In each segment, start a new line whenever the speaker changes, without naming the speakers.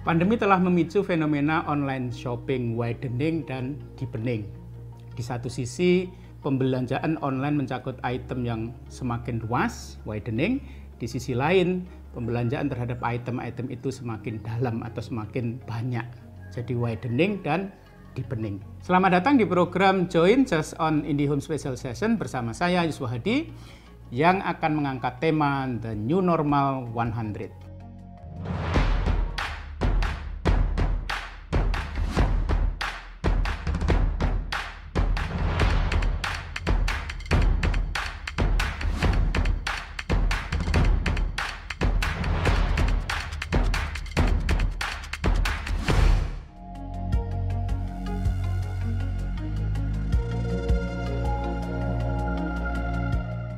Pandemi telah memicu fenomena online shopping widening dan deepening. Di satu sisi, pembelanjaan online mencakup item yang semakin luas, widening. Di sisi lain, pembelanjaan terhadap item-item itu semakin dalam atau semakin banyak, jadi widening dan deepening. Selamat datang di program Join Just on IndiHome Special Session bersama saya Yuswa Hadi yang akan mengangkat tema The New Normal 100.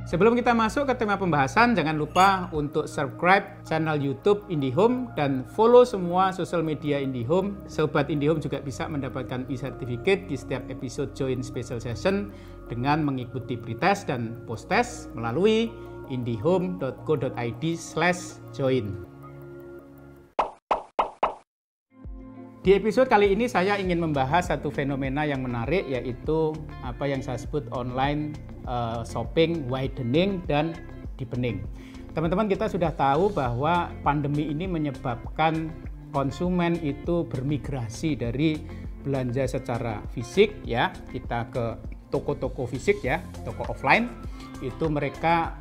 Sebelum kita masuk ke tema pembahasan, jangan lupa untuk subscribe channel YouTube IndiHome dan follow semua sosial media IndiHome. Sobat IndiHome juga bisa mendapatkan e-certificate di setiap episode Join Special Session dengan mengikuti pretest dan post-test melalui indihome.co.id/join. Di episode kali ini saya ingin membahas satu fenomena yang menarik, yaitu apa yang saya sebut online shopping widening dan deepening. Teman-teman, kita sudah tahu bahwa pandemi ini menyebabkan konsumen itu bermigrasi dari belanja secara fisik, ya, kita ke toko-toko fisik, ya, toko offline, itu mereka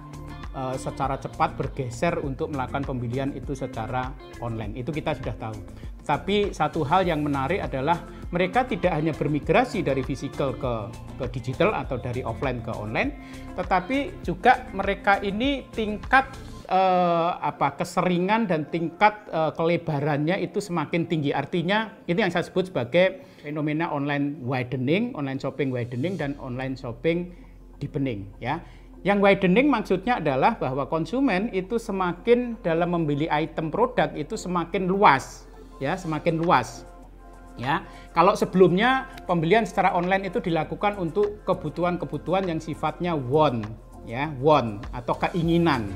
secara cepat bergeser untuk melakukan pembelian itu secara online. Itu kita sudah tahu. Tapi satu hal yang menarik adalah mereka tidak hanya bermigrasi dari fisikal ke digital atau dari offline ke online, tetapi juga mereka ini tingkat keseringan dan tingkat kelebarannya itu semakin tinggi. Artinya ini yang saya sebut sebagai fenomena online widening, online shopping widening dan online shopping deepening, ya. Yang widening maksudnya adalah bahwa konsumen itu semakin dalam membeli item produk itu semakin luas, ya, semakin luas. Ya, kalau sebelumnya pembelian secara online itu dilakukan untuk kebutuhan-kebutuhan yang sifatnya want, ya, want atau keinginan.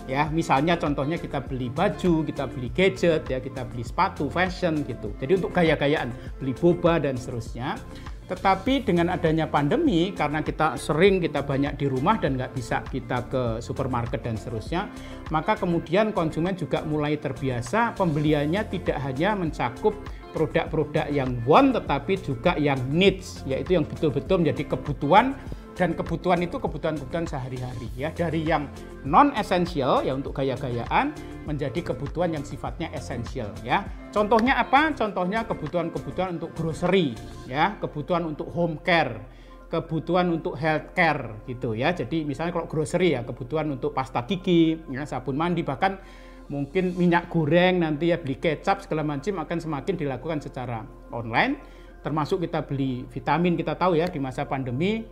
Ya, misalnya contohnya kita beli baju, kita beli gadget, ya, kita beli sepatu, fashion gitu. Jadi untuk gaya-gayaan, beli boba dan seterusnya. Tetapi dengan adanya pandemi, karena kita banyak di rumah dan nggak bisa kita ke supermarket dan seterusnya, maka kemudian konsumen juga mulai terbiasa pembeliannya tidak hanya mencakup produk-produk yang want, tetapi juga yang needs, yaitu yang betul-betul menjadi kebutuhan, dan kebutuhan itu kebutuhan-kebutuhan sehari-hari, ya, dari yang non-esensial, ya, untuk gaya-gayaan, menjadi kebutuhan yang sifatnya esensial, ya. Contohnya apa? Contohnya kebutuhan-kebutuhan untuk grocery, ya, kebutuhan untuk home care, kebutuhan untuk health care gitu, ya. Jadi misalnya kalau grocery, ya, kebutuhan untuk pasta gigi, ya, sabun mandi, bahkan mungkin minyak goreng nanti, ya, beli kecap segala macam akan semakin dilakukan secara online. Termasuk kita beli vitamin, kita tahu, ya, di masa pandemi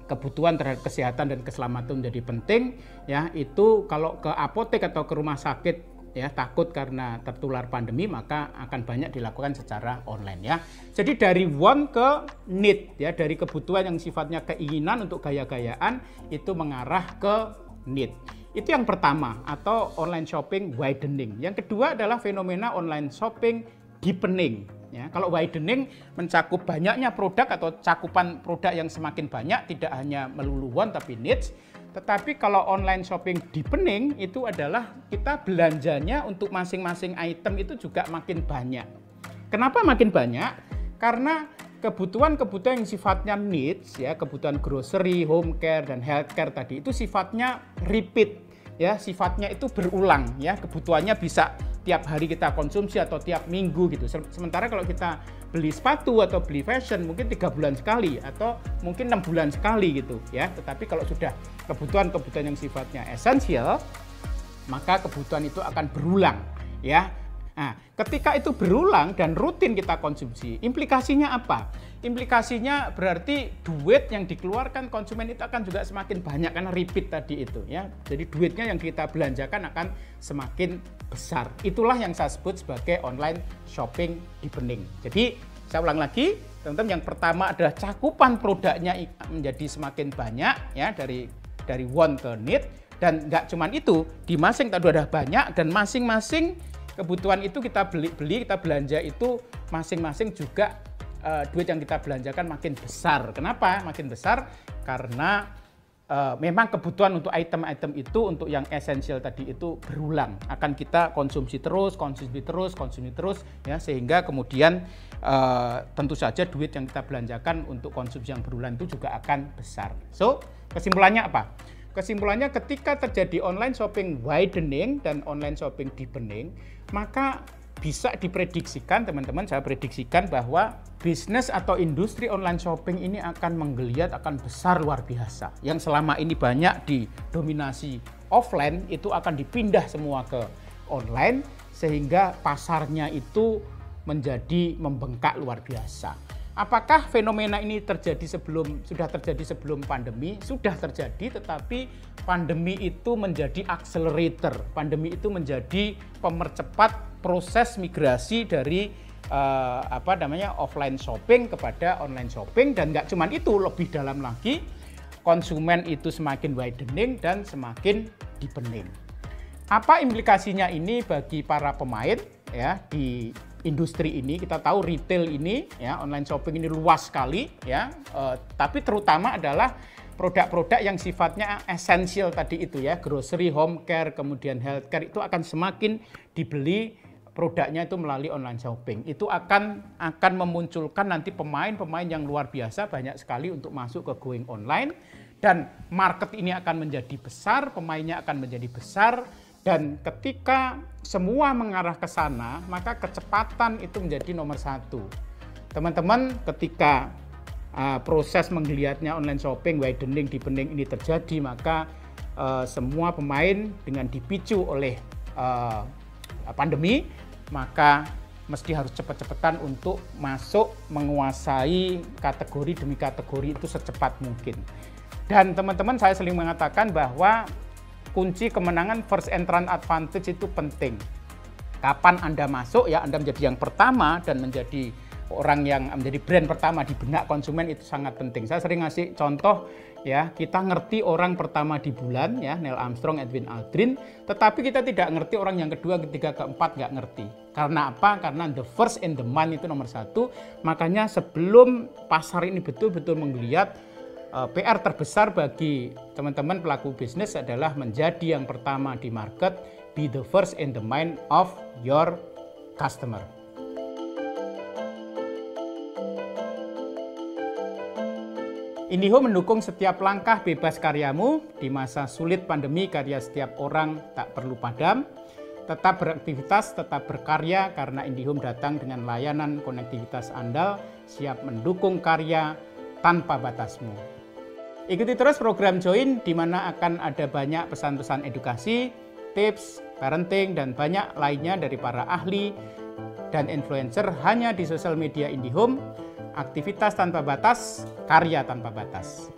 kebutuhan terhadap kesehatan dan keselamatan menjadi penting, ya. Itu kalau ke apotek atau ke rumah sakit, ya, takut karena tertular pandemi, maka akan banyak dilakukan secara online, ya. Jadi dari want ke need, ya, dari kebutuhan yang sifatnya keinginan untuk gaya-gayaan itu mengarah ke need. Itu yang pertama, atau online shopping widening. Yang kedua adalah fenomena online shopping deepening. Ya, kalau widening mencakup banyaknya produk atau cakupan produk yang semakin banyak, tidak hanya melulu want tapi needs. Tetapi kalau online shopping deepening itu adalah kita belanjanya untuk masing-masing item itu juga makin banyak. Kenapa makin banyak? Karena kebutuhan-kebutuhan yang sifatnya needs, ya, kebutuhan grocery, home care dan health care tadi itu sifatnya repeat, ya, sifatnya itu berulang, ya, kebutuhannya bisa tiap hari kita konsumsi atau tiap minggu gitu. Sementara kalau kita beli sepatu atau beli fashion mungkin 3 bulan sekali atau mungkin 6 bulan sekali gitu, ya. Tetapi kalau sudah kebutuhan-kebutuhan yang sifatnya esensial, maka kebutuhan itu akan berulang, ya. Nah, ketika itu berulang dan rutin kita konsumsi, implikasinya apa? Implikasinya berarti duit yang dikeluarkan konsumen itu akan juga semakin banyak karena repeat tadi itu, ya. Jadi duitnya yang kita belanjakan akan semakin besar. Itulah yang saya sebut sebagai online shopping deepening. Jadi saya ulang lagi, teman-teman, yang pertama adalah cakupan produknya menjadi semakin banyak, ya, dari want ke need. Dan nggak cuma itu, di masing tadi ada banyak dan masing-masing kebutuhan itu kita beli, kita belanja itu masing-masing juga duit yang kita belanjakan makin besar. Kenapa makin besar? Karena memang kebutuhan untuk item-item itu, untuk yang esensial tadi itu berulang. Akan kita konsumsi terus ya, sehingga kemudian tentu saja duit yang kita belanjakan untuk konsumsi yang berulang itu juga akan besar. So, kesimpulannya apa? Kesimpulannya ketika terjadi online shopping widening dan online shopping deepening, maka bisa diprediksikan, teman-teman, saya prediksikan bahwa bisnis atau industri online shopping ini akan menggeliat, akan besar luar biasa. Yang selama ini banyak didominasi offline, itu akan dipindah semua ke online, sehingga pasarnya itu menjadi membengkak luar biasa. Apakah fenomena ini sudah terjadi sebelum pandemi? Sudah terjadi, tetapi pandemi itu menjadi accelerator. Pandemi itu menjadi pemercepat proses migrasi dari offline shopping kepada online shopping. Dan nggak cuma itu, lebih dalam lagi, konsumen itu semakin widening dan semakin deepening. Apa implikasinya ini bagi para pemain ya di industri ini? Kita tahu retail ini ya, online shopping ini luas sekali ya, tapi terutama adalah produk-produk yang sifatnya esensial tadi itu ya, grocery, home care, kemudian healthcare, itu akan semakin dibeli produknya itu melalui online shopping. Itu akan memunculkan nanti pemain-pemain yang luar biasa, banyak sekali untuk masuk ke going online, dan market ini akan menjadi besar, pemainnya akan menjadi besar. Dan ketika semua mengarah ke sana, maka kecepatan itu menjadi nomor satu. Teman-teman, ketika proses menggeliatnya online shopping, widening, deepening ini terjadi, maka semua pemain dengan dipicu oleh pandemi, maka mesti harus cepat-cepatan untuk masuk menguasai kategori demi kategori itu secepat mungkin. Dan teman-teman, saya sering mengatakan bahwa kunci kemenangan first entrant advantage itu penting. Kapan Anda masuk ya, Anda menjadi yang pertama dan menjadi orang yang menjadi brand pertama di benak konsumen, itu sangat penting. Saya sering ngasih contoh ya, kita ngerti orang pertama di bulan ya, Neil Armstrong, Edwin Aldrin, tetapi kita tidak ngerti orang yang kedua, ketiga, keempat, nggak ngerti. Karena apa? Karena the first in the month itu nomor satu. Makanya sebelum pasar ini betul-betul menggeliat, PR terbesar bagi teman-teman pelaku bisnis adalah menjadi yang pertama di market, be the first in the mind of your customer. IndiHome mendukung setiap langkah bebas karyamu. Di masa sulit pandemi, karya setiap orang tak perlu padam. Tetap beraktivitas, tetap berkarya, karena IndiHome datang dengan layanan konektivitas andal, siap mendukung karya tanpa batasmu. Ikuti terus program Join, di mana akan ada banyak pesan-pesan edukasi, tips, parenting, dan banyak lainnya dari para ahli dan influencer hanya di sosial media IndiHome. Aktivitas tanpa batas, karya tanpa batas.